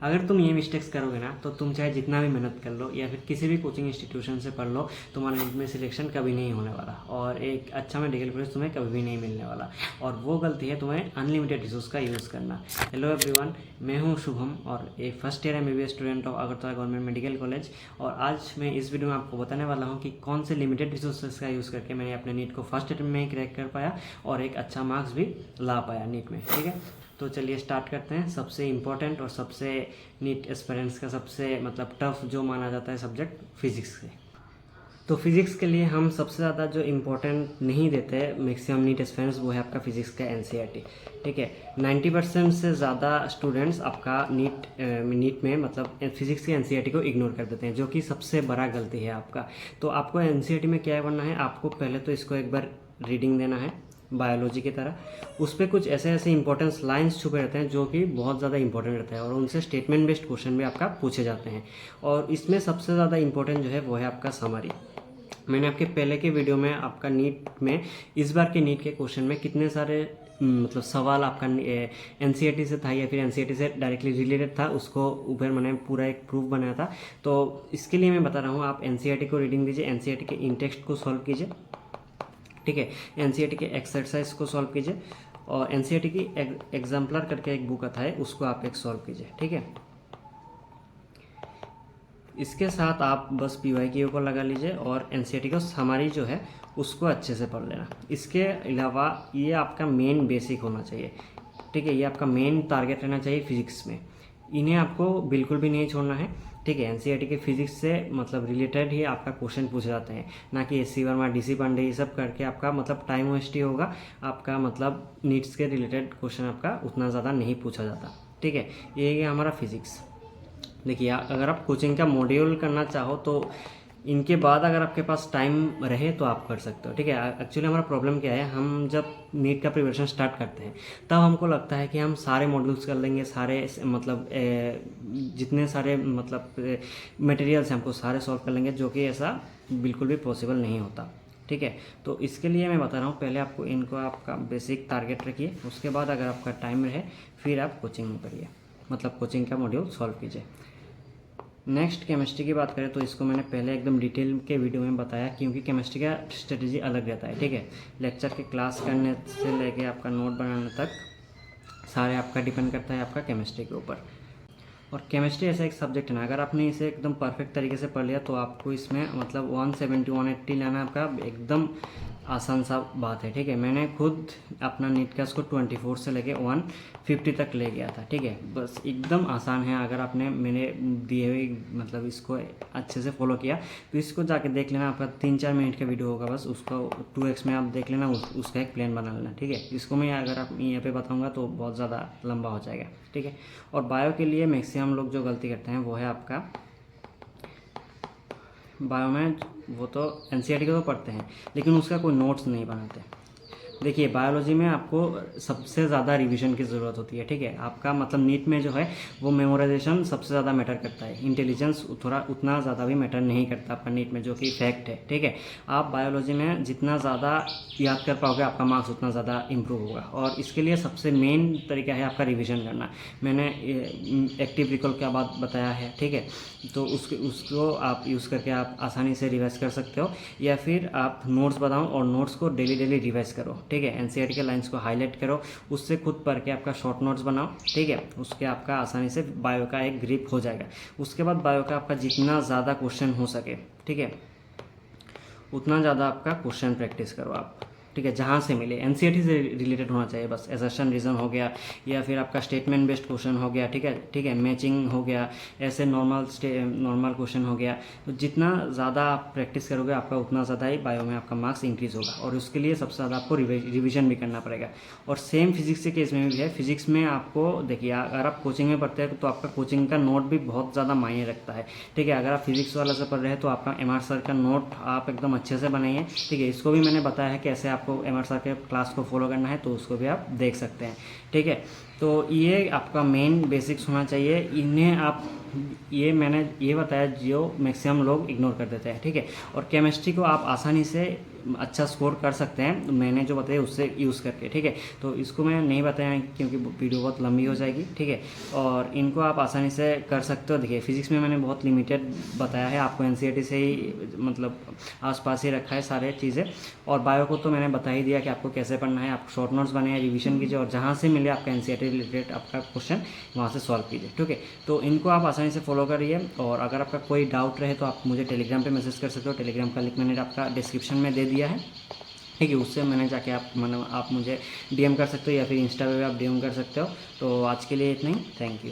अगर तुम ये मिस्टेक्स करोगे ना तो तुम चाहे जितना भी मेहनत कर लो या फिर किसी भी कोचिंग इंस्टीट्यूशन से पढ़ लो, तुम्हारा नीट में सिलेक्शन कभी नहीं होने वाला और एक अच्छा मेडिकल कॉलेज तुम्हें कभी भी नहीं मिलने वाला। और वो गलती है तुम्हें अनलिमिटेड रिसोर्स का यूज़ करना। हेलो एवरीवन, मैं हूँ शुभम और एक first year MBBS student of Agartala government medical college. और आज मैं इस वीडियो में आपको बताने वाला हूँ कि कौन से लिमिटेड रिसोर्सेज का यूज़ करके मैंने अपने नीट को फर्स्ट अटेम्प्ट में ही क्रैक कर पाया और एक अच्छा मार्क्स भी ला पाया नीट में। ठीक है, तो चलिए स्टार्ट करते हैं। सबसे इम्पोर्टेंट और सबसे नीट एस्पिरेंट्स का सबसे टफ जो माना जाता है सब्जेक्ट फिजिक्स से। तो फिजिक्स के लिए हम सबसे ज़्यादा जो इम्पोर्टेंट नहीं देते मैक्सिमम नीट एस्पिरेंट्स, वो है आपका फिजिक्स का NCERT। ठीक है, 90% से ज़्यादा स्टूडेंट्स आपका नीट में फिजिक्स के NCERT को इग्नोर कर देते हैं, जो कि सबसे बड़ा गलती है आपका। तो आपको NCERT में क्या करना है, आपको पहले तो इसको एक बार रीडिंग देना है बायोलॉजी की तरह। उस पर कुछ ऐसे ऐसे इंपॉर्टेंस लाइंस छुपे रहते हैं जो कि बहुत ज़्यादा इंपॉर्टेंट रहता है और उनसे स्टेटमेंट बेस्ड क्वेश्चन भी आपका पूछे जाते हैं। और इसमें सबसे ज़्यादा इंपॉर्टेंट जो है वो है आपका समरी। मैंने आपके पहले के वीडियो में आपका नीट में इस बार के नीट के क्वेश्चन में कितने सारे सवाल आपका NCERT से था या फिर NCERT से डायरेक्टली रिलेटेड था, उसको ऊपर मैंने पूरा एक प्रूफ बनाया था। तो इसके लिए मैं बता रहा हूँ, आप NCERT को रीडिंग दीजिए, NCERT के इन टेक्स्ट को सॉल्व कीजिए। ठीक है, NCERT के एक्सरसाइज को सॉल्व कीजिए और NCERT की एग्जाम्पलर करके एक बुक आता है, उसको आप एक सॉल्व कीजिए। ठीक है, इसके साथ आप बस PYQ को लगा लीजिए और NCERT को समरी जो है उसको अच्छे से पढ़ लेना। इसके अलावा ये आपका मेन बेसिक होना चाहिए। ठीक है, ये आपका मेन टारगेट रहना चाहिए फिजिक्स में। इन्हें आपको बिल्कुल भी नहीं छोड़ना है। ठीक है, NCERT के फिजिक्स से रिलेटेड ही आपका क्वेश्चन पूछे जाते हैं, ना कि SC वर्मा DC पांडे ये सब करके आपका टाइम वेस्ट ही होगा। आपका नीट्स के रिलेटेड क्वेश्चन आपका उतना ज़्यादा नहीं पूछा जाता। ठीक है, ये है हमारा फिजिक्स। देखिए, अगर आप कोचिंग का मॉड्यूल करना चाहो तो इनके बाद अगर आपके पास टाइम रहे तो आप कर सकते हो। ठीक है, एक्चुअली हमारा प्रॉब्लम क्या है, हम जब नीट का प्रिपरेशन स्टार्ट करते हैं तब हमको लगता है कि हम सारे मॉड्यूल्स कर लेंगे, सारे जितने सारे मटेरियल्स हैं हमको सारे सॉल्व कर लेंगे, जो कि ऐसा बिल्कुल भी पॉसिबल नहीं होता। ठीक है, तो इसके लिए मैं बता रहा हूँ, पहले आपको इनको आपका बेसिक टारगेट रखिए, उसके बाद अगर आपका टाइम रहे फिर आप कोचिंग में पढ़िए, कोचिंग का मॉड्यूल सॉल्व कीजिए। नेक्स्ट केमिस्ट्री की बात करें तो इसको मैंने पहले एकदम डिटेल के वीडियो में बताया, क्योंकि केमिस्ट्री का स्ट्रेटजी अलग रहता है। ठीक है, लेक्चर के क्लास करने से लेके आपका नोट बनाने तक सारे आपका डिपेंड करता है आपका केमिस्ट्री के ऊपर। और केमिस्ट्री ऐसा एक सब्जेक्ट है ना, अगर आपने इसे एकदम परफेक्ट तरीके से पढ़ लिया तो आपको इसमें 170 180 लाना आपका एकदम आसान सा बात है। ठीक है, मैंने खुद अपना नीट का स्कोर 24 से लेके 150 तक ले गया था। ठीक है, बस एकदम आसान है। अगर आपने मैंने दिए हुए इसको अच्छे से फॉलो किया तो इसको जाके देख लेना, आपका 3-4 मिनट का वीडियो होगा, बस उसको 2x में आप देख लेना, उसका एक प्लान बना लेना। ठीक है, इसको मैं अगर आप यहाँ पे बताऊँगा तो बहुत ज़्यादा लंबा हो जाएगा। ठीक है, और बायो के लिए मैक्सिमम लोग जो गलती करते हैं वो है आपका बायो में, वो तो NCERT को तो पढ़ते हैं लेकिन उसका कोई नोट्स नहीं बनाते। देखिए, बायोलॉजी में आपको सबसे ज़्यादा रिवीजन की ज़रूरत होती है। ठीक है, आपका नीट में जो है वो मेमोराइजेशन सबसे ज़्यादा मैटर करता है, इंटेलिजेंस थोड़ा उतना ज़्यादा भी मैटर नहीं करता आपका नीट में, जो कि फैक्ट है। ठीक है, आप बायोलॉजी में जितना ज़्यादा याद कर पाओगे आपका मार्क्स उतना ज़्यादा इंप्रूव होगा, और इसके लिए सबसे मेन तरीका है आपका रिविज़न करना। मैंने एक्टिव रिकॉल का बात बताया है। ठीक है, तो उसको आप यूज़ करके आप आसानी से रिवाइज कर सकते हो, या फिर आप नोट्स बनाओ और नोट्स को डेली रिवाइज करो। ठीक है, NCERT के लाइंस को हाईलाइट करो, उससे खुद पढ़ के आपका शॉर्ट नोट्स बनाओ। ठीक है, उसके आपका आसानी से बायो का एक ग्रिप हो जाएगा। उसके बाद बायो का आपका जितना ज़्यादा क्वेश्चन हो सके, ठीक है, उतना ज़्यादा आपका क्वेश्चन प्रैक्टिस करो आप। ठीक है, जहाँ से मिले NCERT से रिलेटेड होना चाहिए, बस असर्शन रीजन हो गया या फिर आपका स्टेटमेंट बेस्ड क्वेश्चन हो गया। ठीक है, मैचिंग हो गया, ऐसे नॉर्मल क्वेश्चन हो गया। तो जितना ज़्यादा आप प्रैक्टिस करोगे आपका उतना ज़्यादा ही बायो में आपका मार्क्स इंक्रीज़ होगा, और उसके लिए सबसे ज़्यादा आपको रिविजन भी करना पड़ेगा। और सेम फिजिक्स के केस में भी है। फिजिक्स में आपको देखिए, अगर आप कोचिंग में पढ़ते हैं तो आपका कोचिंग का नोट भी बहुत ज़्यादा मायने रखता है। ठीक है, अगर आप फिजिक्स वाला से पढ़ रहे हैं तो आपका MR सर का नोट आप एकदम अच्छे से बनाइए। ठीक है, इसको भी मैंने बताया है कैसे आपको MR सर के क्लास को फॉलो करना है, तो उसको भी आप देख सकते हैं। ठीक है, तो ये आपका मेन बेसिक्स होना चाहिए। इन्हें आप मैंने ये बताया जो मैक्सिमम लोग इग्नोर कर देते हैं। ठीक है, और केमिस्ट्री को आप आसानी से अच्छा स्कोर कर सकते हैं मैंने जो बताया उससे यूज़ करके, ठीक है। तो इसको मैं नहीं बताया क्योंकि वीडियो बहुत लंबी हो जाएगी, ठीक है। और इनको आप आसानी से कर सकते हो। देखिए फिजिक्स में मैंने बहुत लिमिटेड बताया है आपको, एनसीईआरटी से ही मतलब आसपास ही रखा है सारे चीज़ें। और बायो को तो मैंने बता ही दिया कि आपको कैसे पढ़ना है। आप शॉर्ट नोट्स बनाए, रिवीजन कीजिए और जहाँ से मिले आपका एनसीईआरटी रिलेटेड आपका क्वेश्चन वहाँ से सॉल्व कीजिए, ठीक है। तो इनको आप आसानी से फॉलो करिए। और अगर आपका कोई डाउट रहे तो आप मुझे टेलीग्राम पे मैसेज कर सकते हो। टेलीग्राम का लिंक मैंने आपका डिस्क्रिप्शन में दे दिया है, ठीक है। उससे मैंने जाके आप मुझे डीएम कर सकते हो या फिर इंस्टा पे भी आप डीएम कर सकते हो। तो आज के लिए इतना ही, थैंक यू।